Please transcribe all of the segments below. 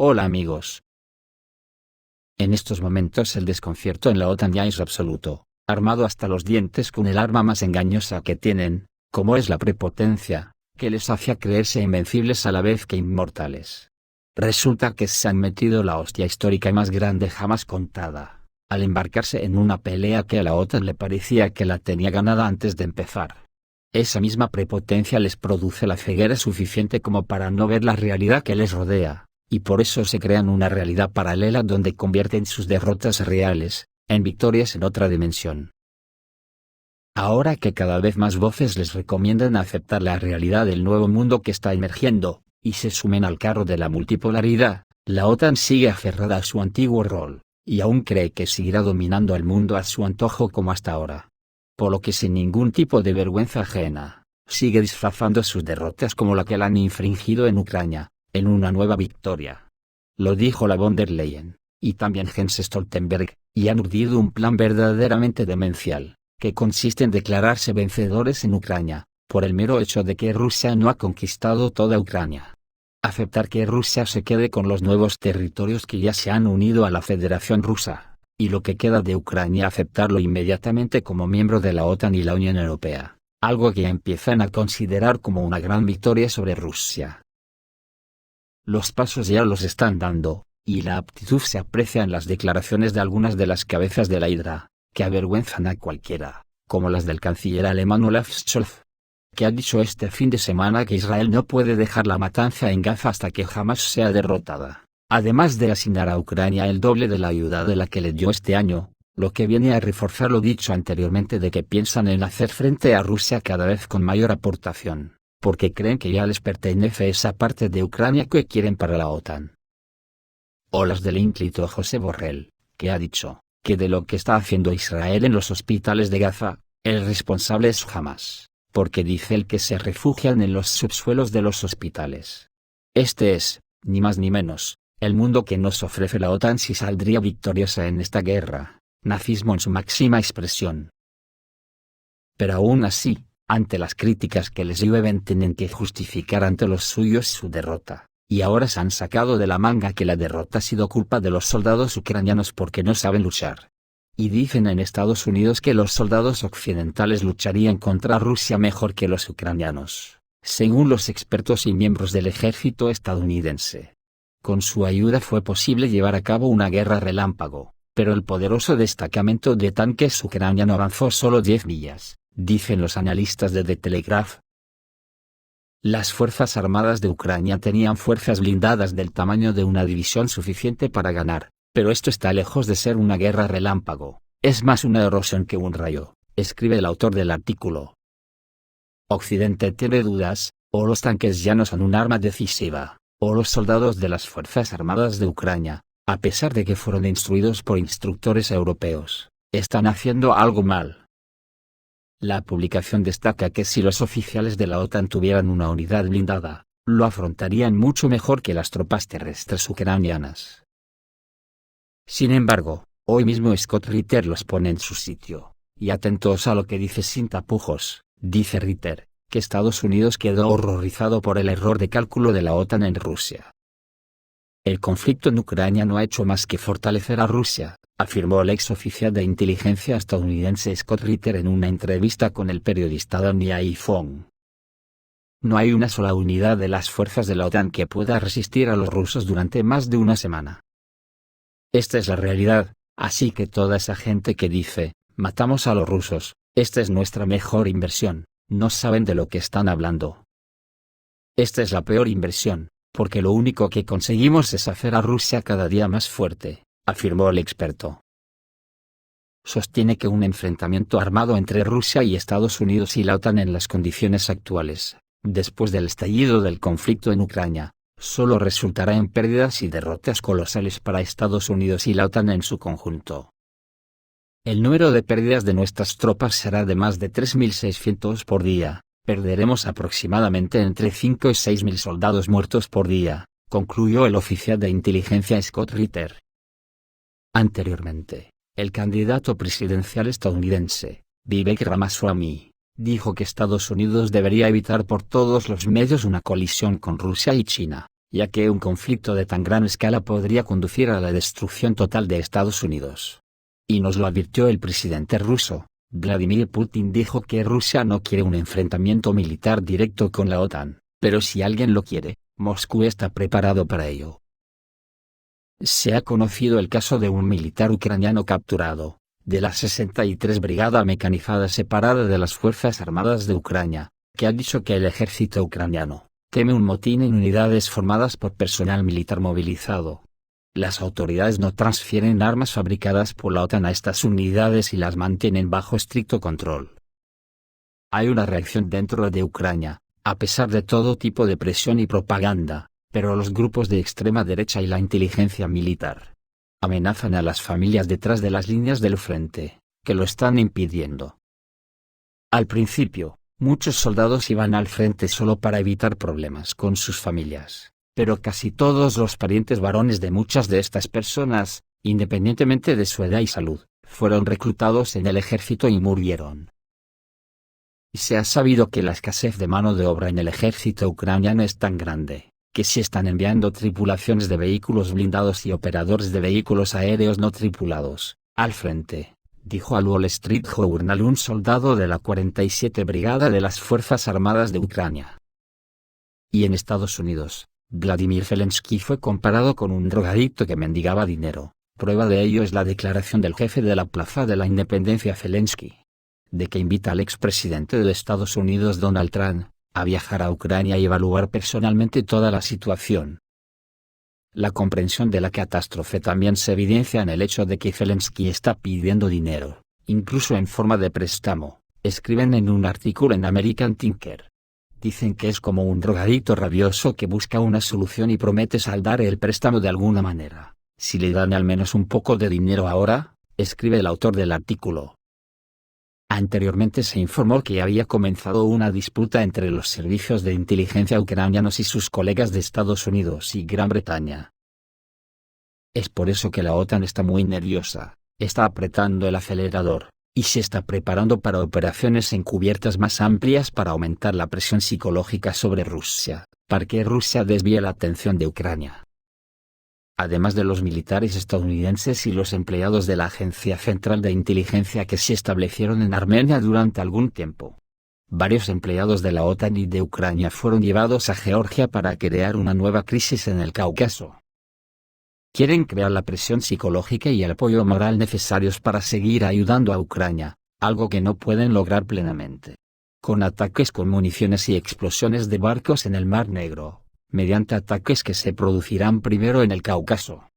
Hola amigos. En estos momentos el desconcierto en la OTAN ya es absoluto, armado hasta los dientes con el arma más engañosa que tienen, como es la prepotencia, que les hacía creerse invencibles a la vez que inmortales. Resulta que se han metido la hostia histórica y más grande jamás contada, al embarcarse en una pelea que a la OTAN le parecía que la tenía ganada antes de empezar. Esa misma prepotencia les produce la ceguera suficiente como para no ver la realidad que les rodea, y por eso se crean una realidad paralela donde convierten sus derrotas reales, en victorias en otra dimensión. Ahora que cada vez más voces les recomiendan aceptar la realidad del nuevo mundo que está emergiendo, y se sumen al carro de la multipolaridad, la OTAN sigue aferrada a su antiguo rol, y aún cree que seguirá dominando el mundo a su antojo como hasta ahora. Por lo que sin ningún tipo de vergüenza ajena, sigue disfrazando sus derrotas como la que le han infringido en Ucrania, en una nueva victoria. Lo dijo la von der Leyen, y también Jens Stoltenberg, y han urdido un plan verdaderamente demencial, que consiste en declararse vencedores en Ucrania, por el mero hecho de que Rusia no ha conquistado toda Ucrania. Aceptar que Rusia se quede con los nuevos territorios que ya se han unido a la Federación Rusa, y lo que queda de Ucrania aceptarlo inmediatamente como miembro de la OTAN y la Unión Europea, algo que ya empiezan a considerar como una gran victoria sobre Rusia. Los pasos ya los están dando, y la aptitud se aprecia en las declaraciones de algunas de las cabezas de la hidra, que avergüenzan a cualquiera, como las del canciller alemán Olaf Scholz, que ha dicho este fin de semana que Israel no puede dejar la matanza en Gaza hasta que jamás sea derrotada, además de asignar a Ucrania el doble de la ayuda de la que le dio este año, lo que viene a reforzar lo dicho anteriormente de que piensan en hacer frente a Rusia cada vez con mayor aportación, porque creen que ya les pertenece esa parte de Ucrania que quieren para la OTAN. O las del ínclito José Borrell, que ha dicho que de lo que está haciendo Israel en los hospitales de Gaza, el responsable es Hamas, porque dice él que se refugian en los subsuelos de los hospitales. Este es, ni más ni menos, el mundo que nos ofrece la OTAN si saldría victoriosa en esta guerra, nazismo en su máxima expresión. Pero aún así, ante las críticas que les llueven tienen que justificar ante los suyos su derrota, y ahora se han sacado de la manga que la derrota ha sido culpa de los soldados ucranianos porque no saben luchar. Y dicen en Estados Unidos que los soldados occidentales lucharían contra Rusia mejor que los ucranianos, según los expertos y miembros del ejército estadounidense. Con su ayuda fue posible llevar a cabo una guerra relámpago, pero el poderoso destacamento de tanques ucraniano avanzó solo 10 millas, dicen los analistas de The Telegraph. Las Fuerzas Armadas de Ucrania tenían fuerzas blindadas del tamaño de una división suficiente para ganar, pero esto está lejos de ser una guerra relámpago, es más una erosión que un rayo, escribe el autor del artículo. Occidente tiene dudas, o los tanques ya no son un arma decisiva, o los soldados de las Fuerzas Armadas de Ucrania, a pesar de que fueron instruidos por instructores europeos, están haciendo algo mal. La publicación destaca que si los oficiales de la OTAN tuvieran una unidad blindada, lo afrontarían mucho mejor que las tropas terrestres ucranianas. Sin embargo, hoy mismo Scott Ritter los pone en su sitio, y atentos a lo que dice sin tapujos, dice Ritter, que Estados Unidos quedó horrorizado por el error de cálculo de la OTAN en Rusia. El conflicto en Ucrania no ha hecho más que fortalecer a Rusia, afirmó el ex oficial de inteligencia estadounidense Scott Ritter en una entrevista con el periodista Danny Fong. No hay una sola unidad de las fuerzas de la OTAN que pueda resistir a los rusos durante más de una semana. Esta es la realidad, así que toda esa gente que dice, matamos a los rusos, esta es nuestra mejor inversión, no saben de lo que están hablando. Esta es la peor inversión, porque lo único que conseguimos es hacer a Rusia cada día más fuerte, afirmó el experto. Sostiene que un enfrentamiento armado entre Rusia y Estados Unidos y la OTAN en las condiciones actuales, después del estallido del conflicto en Ucrania, solo resultará en pérdidas y derrotas colosales para Estados Unidos y la OTAN en su conjunto. El número de pérdidas de nuestras tropas será de más de 3.600 por día, perderemos aproximadamente entre 5 y 6.000 soldados muertos por día, concluyó el oficial de inteligencia Scott Ritter. Anteriormente, el candidato presidencial estadounidense, Vivek Ramaswamy, dijo que Estados Unidos debería evitar por todos los medios una colisión con Rusia y China, ya que un conflicto de tan gran escala podría conducir a la destrucción total de Estados Unidos. Y nos lo advirtió el presidente ruso. Vladimir Putin dijo que Rusia no quiere un enfrentamiento militar directo con la OTAN, pero si alguien lo quiere, Moscú está preparado para ello. Se ha conocido el caso de un militar ucraniano capturado, de la 63 Brigada Mecanizada separada de las Fuerzas Armadas de Ucrania, que ha dicho que el ejército ucraniano teme un motín en unidades formadas por personal militar movilizado. Las autoridades no transfieren armas fabricadas por la OTAN a estas unidades y las mantienen bajo estricto control. Hay una reacción dentro de Ucrania, a pesar de todo tipo de presión y propaganda, pero los grupos de extrema derecha y la inteligencia militar amenazan a las familias detrás de las líneas del frente, que lo están impidiendo. Al principio, muchos soldados iban al frente solo para evitar problemas con sus familias. Pero casi todos los parientes varones de muchas de estas personas, independientemente de su edad y salud, fueron reclutados en el ejército y murieron. Se ha sabido que la escasez de mano de obra en el ejército ucraniano es tan grande, que se están enviando tripulaciones de vehículos blindados y operadores de vehículos aéreos no tripulados al frente, dijo al Wall Street Journal un soldado de la 47 Brigada de las Fuerzas Armadas de Ucrania. Y en Estados Unidos, Vladimir Zelensky fue comparado con un drogadicto que mendigaba dinero. Prueba de ello es la declaración del jefe de la Plaza de la Independencia Zelensky, de que invita al expresidente de Estados Unidos Donald Trump a viajar a Ucrania y evaluar personalmente toda la situación. La comprensión de la catástrofe también se evidencia en el hecho de que Zelensky está pidiendo dinero, incluso en forma de préstamo, escriben en un artículo en American Thinker. Dicen que es como un drogadicto rabioso que busca una solución y promete saldar el préstamo de alguna manera. Si le dan al menos un poco de dinero ahora, escribe el autor del artículo. Anteriormente se informó que había comenzado una disputa entre los servicios de inteligencia ucranianos y sus colegas de Estados Unidos y Gran Bretaña. Es por eso que la OTAN está muy nerviosa, está apretando el acelerador, y se está preparando para operaciones encubiertas más amplias para aumentar la presión psicológica sobre Rusia, para que Rusia desvíe la atención de Ucrania. Además de los militares estadounidenses y los empleados de la Agencia Central de Inteligencia que se establecieron en Armenia durante algún tiempo, varios empleados de la OTAN y de Ucrania fueron llevados a Georgia para crear una nueva crisis en el Cáucaso. Quieren crear la presión psicológica y el apoyo moral necesarios para seguir ayudando a Ucrania, algo que no pueden lograr plenamente con ataques con municiones y explosiones de barcos en el Mar Negro, mediante ataques que se producirán primero en el Cáucaso.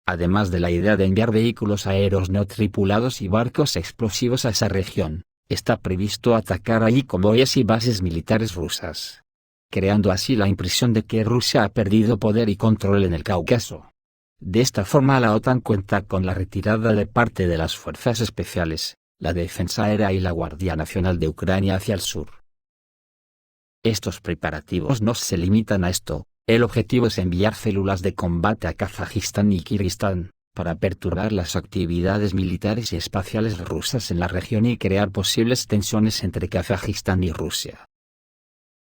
Además de la idea de enviar vehículos aéreos no tripulados y barcos explosivos a esa región, está previsto atacar allí convoyes y bases militares rusas, creando así la impresión de que Rusia ha perdido poder y control en el Cáucaso. De esta forma la OTAN cuenta con la retirada de parte de las fuerzas especiales, la Defensa Aérea y la Guardia Nacional de Ucrania hacia el sur. Estos preparativos no se limitan a esto, el objetivo es enviar células de combate a Kazajistán y Kirguistán, para perturbar las actividades militares y espaciales rusas en la región y crear posibles tensiones entre Kazajistán y Rusia.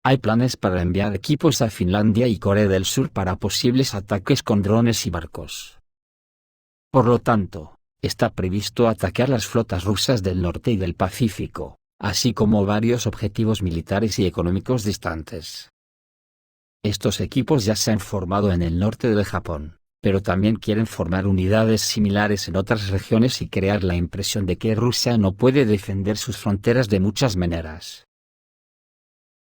Hay planes para enviar equipos a Finlandia y Corea del Sur para posibles ataques con drones y barcos. Por lo tanto, está previsto atacar las flotas rusas del norte y del Pacífico, así como varios objetivos militares y económicos distantes. Estos equipos ya se han formado en el norte de Japón, pero también quieren formar unidades similares en otras regiones y crear la impresión de que Rusia no puede defender sus fronteras de muchas maneras.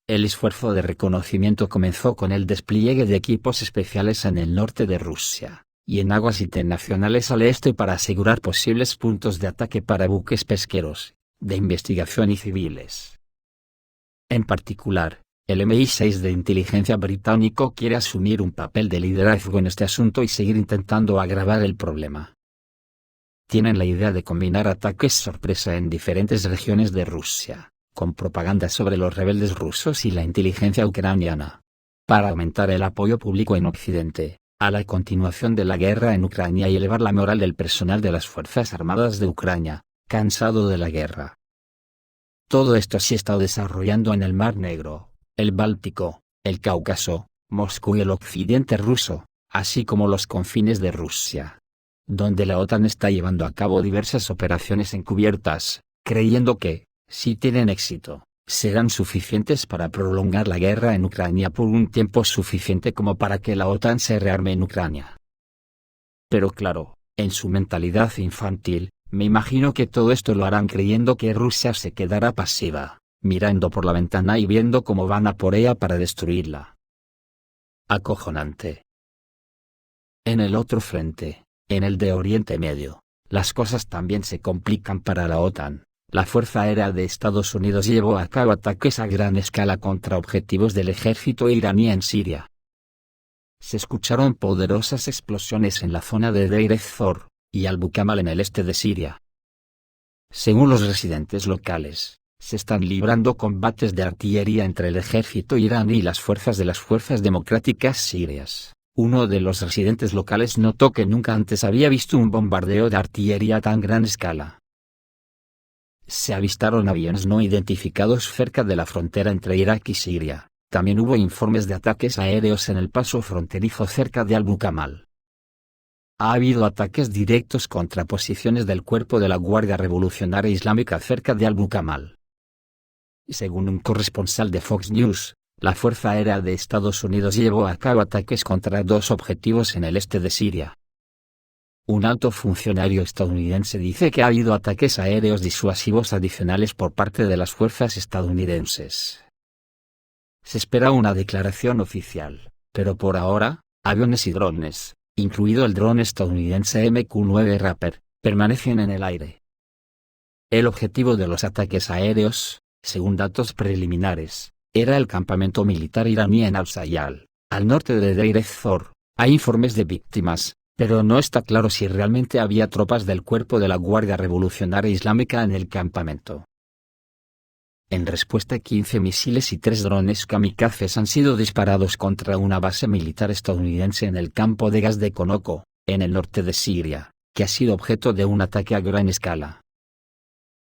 El esfuerzo de reconocimiento comenzó con el despliegue de equipos especiales en el norte de Rusia, y en aguas internacionales al este para asegurar posibles puntos de ataque para buques pesqueros, de investigación y civiles. En particular, el MI6 de inteligencia británico quiere asumir un papel de liderazgo en este asunto y seguir intentando agravar el problema. Tienen la idea de combinar ataques sorpresa en diferentes regiones de Rusia, con propaganda sobre los rebeldes rusos y la inteligencia ucraniana, para aumentar el apoyo público en Occidente a la continuación de la guerra en Ucrania y elevar la moral del personal de las Fuerzas Armadas de Ucrania, cansado de la guerra. Todo esto se está desarrollando en el Mar Negro, el Báltico, el Cáucaso, Moscú y el occidente ruso, así como los confines de Rusia, donde la OTAN está llevando a cabo diversas operaciones encubiertas, creyendo que, si tienen éxito, serán suficientes para prolongar la guerra en Ucrania por un tiempo suficiente como para que la OTAN se rearme en Ucrania. Pero claro, en su mentalidad infantil, me imagino que todo esto lo harán creyendo que Rusia se quedará pasiva, mirando por la ventana y viendo cómo van a por ella para destruirla. Acojonante. En el otro frente, en el de Oriente Medio, las cosas también se complican para la OTAN. La Fuerza Aérea de Estados Unidos llevó a cabo ataques a gran escala contra objetivos del ejército iraní en Siria. Se escucharon poderosas explosiones en la zona de Deir ez-Zor y Al-Bukamal en el este de Siria. Según los residentes locales, se están librando combates de artillería entre el ejército iraní y las fuerzas democráticas sirias. Uno de los residentes locales notó que nunca antes había visto un bombardeo de artillería a tan gran escala. Se avistaron aviones no identificados cerca de la frontera entre Irak y Siria. También hubo informes de ataques aéreos en el paso fronterizo cerca de Al-Bukamal. Ha habido ataques directos contra posiciones del cuerpo de la Guardia Revolucionaria Islámica cerca de Al-Bukamal. Según un corresponsal de Fox News, la Fuerza Aérea de Estados Unidos llevó a cabo ataques contra 2 objetivos en el este de Siria. Un alto funcionario estadounidense dice que ha habido ataques aéreos disuasivos adicionales por parte de las fuerzas estadounidenses. Se espera una declaración oficial, pero por ahora, aviones y drones, incluido el dron estadounidense MQ-9 Raptor, permanecen en el aire. El objetivo de los ataques aéreos, según datos preliminares, era el campamento militar iraní en Al-Sayal, al norte de Deir ez-Zor. Hay informes de víctimas, pero no está claro si realmente había tropas del cuerpo de la Guardia Revolucionaria Islámica en el campamento. En respuesta, 15 misiles y 3 drones kamikazes han sido disparados contra una base militar estadounidense en el campo de gas de Konoko, en el norte de Siria, que ha sido objeto de un ataque a gran escala.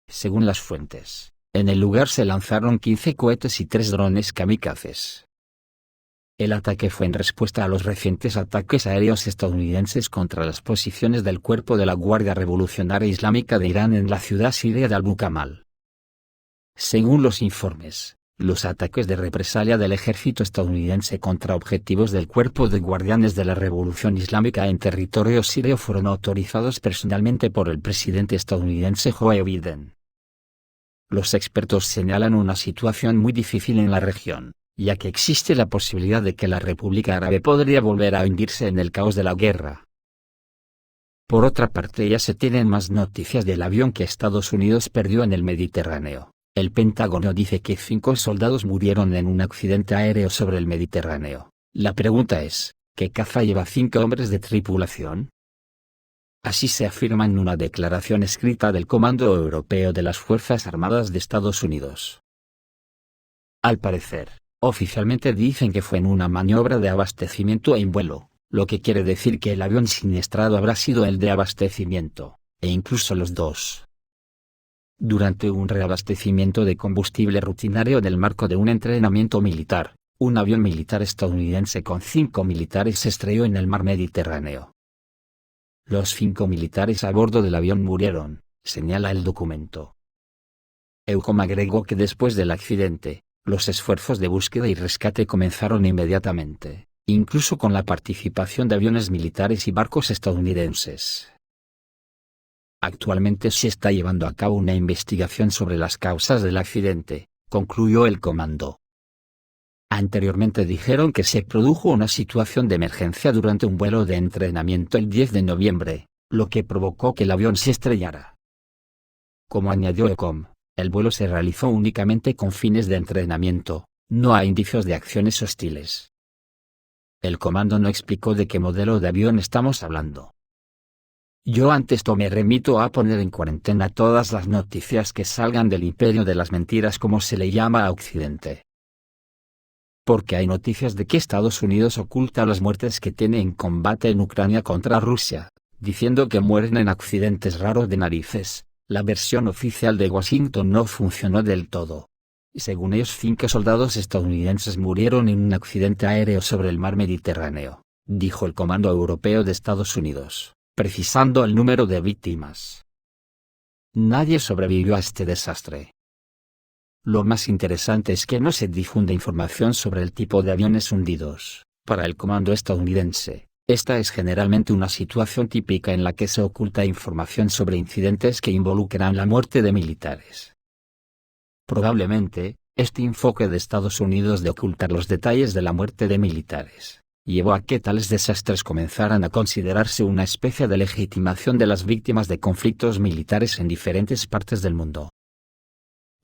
Según las fuentes, en el lugar se lanzaron 15 cohetes y 3 drones kamikazes. El ataque fue en respuesta a los recientes ataques aéreos estadounidenses contra las posiciones del cuerpo de la Guardia Revolucionaria Islámica de Irán en la ciudad siria de Al-Bukamal. Según los informes, los ataques de represalia del ejército estadounidense contra objetivos del Cuerpo de Guardianes de la Revolución Islámica en territorio sirio fueron autorizados personalmente por el presidente estadounidense Joe Biden. Los expertos señalan una situación muy difícil en la región, ya que existe la posibilidad de que la República Árabe podría volver a hundirse en el caos de la guerra. Por otra parte, ya se tienen más noticias del avión que Estados Unidos perdió en el Mediterráneo. El Pentágono dice que 5 soldados murieron en un accidente aéreo sobre el Mediterráneo. La pregunta es, ¿qué caza lleva 5 hombres de tripulación? Así se afirma en una declaración escrita del Comando Europeo de las Fuerzas Armadas de Estados Unidos. Al parecer, oficialmente dicen que fue en una maniobra de abastecimiento en vuelo, lo que quiere decir que el avión siniestrado habrá sido el de abastecimiento, e incluso los dos. Durante un reabastecimiento de combustible rutinario en el marco de un entrenamiento militar, un avión militar estadounidense con 5 militares se estrelló en el mar Mediterráneo. Los 5 militares a bordo del avión murieron, señala el documento. EUCOM agregó que después del accidente, los esfuerzos de búsqueda y rescate comenzaron inmediatamente, incluso con la participación de aviones militares y barcos estadounidenses. Actualmente se está llevando a cabo una investigación sobre las causas del accidente, concluyó el comando. Anteriormente dijeron que se produjo una situación de emergencia durante un vuelo de entrenamiento el 10 de noviembre, lo que provocó que el avión se estrellara. Como añadió EUCOM, el vuelo se realizó únicamente con fines de entrenamiento, no hay indicios de acciones hostiles. El comando no explicó de qué modelo de avión estamos hablando. Yo ante esto me remito a poner en cuarentena todas las noticias que salgan del imperio de las mentiras, como se le llama a Occidente. Porque hay noticias de que Estados Unidos oculta las muertes que tiene en combate en Ucrania contra Rusia, diciendo que mueren en accidentes raros de narices. La versión oficial de Washington no funcionó del todo. Según ellos, 5 soldados estadounidenses murieron en un accidente aéreo sobre el mar Mediterráneo, dijo el Comando Europeo de Estados Unidos, precisando el número de víctimas. Nadie sobrevivió a este desastre. Lo más interesante es que no se difunde información sobre el tipo de aviones hundidos. Para el comando estadounidense, esta es generalmente una situación típica en la que se oculta información sobre incidentes que involucran la muerte de militares. Probablemente, este enfoque de Estados Unidos de ocultar los detalles de la muerte de militares, llevó a que tales desastres comenzaran a considerarse una especie de legitimación de las víctimas de conflictos militares en diferentes partes del mundo.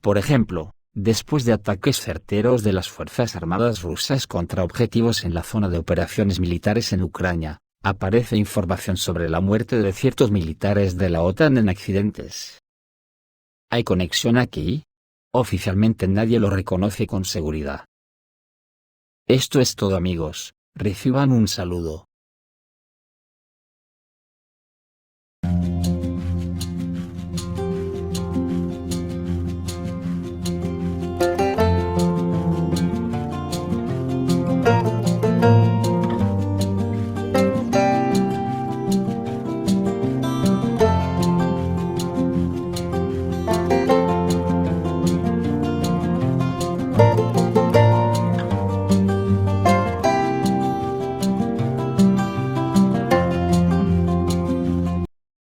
Por ejemplo, después de ataques certeros de las Fuerzas Armadas rusas contra objetivos en la zona de operaciones militares en Ucrania, aparece información sobre la muerte de ciertos militares de la OTAN en accidentes. ¿Hay conexión aquí? Oficialmente nadie lo reconoce con seguridad. Esto es todo, amigos, reciban un saludo.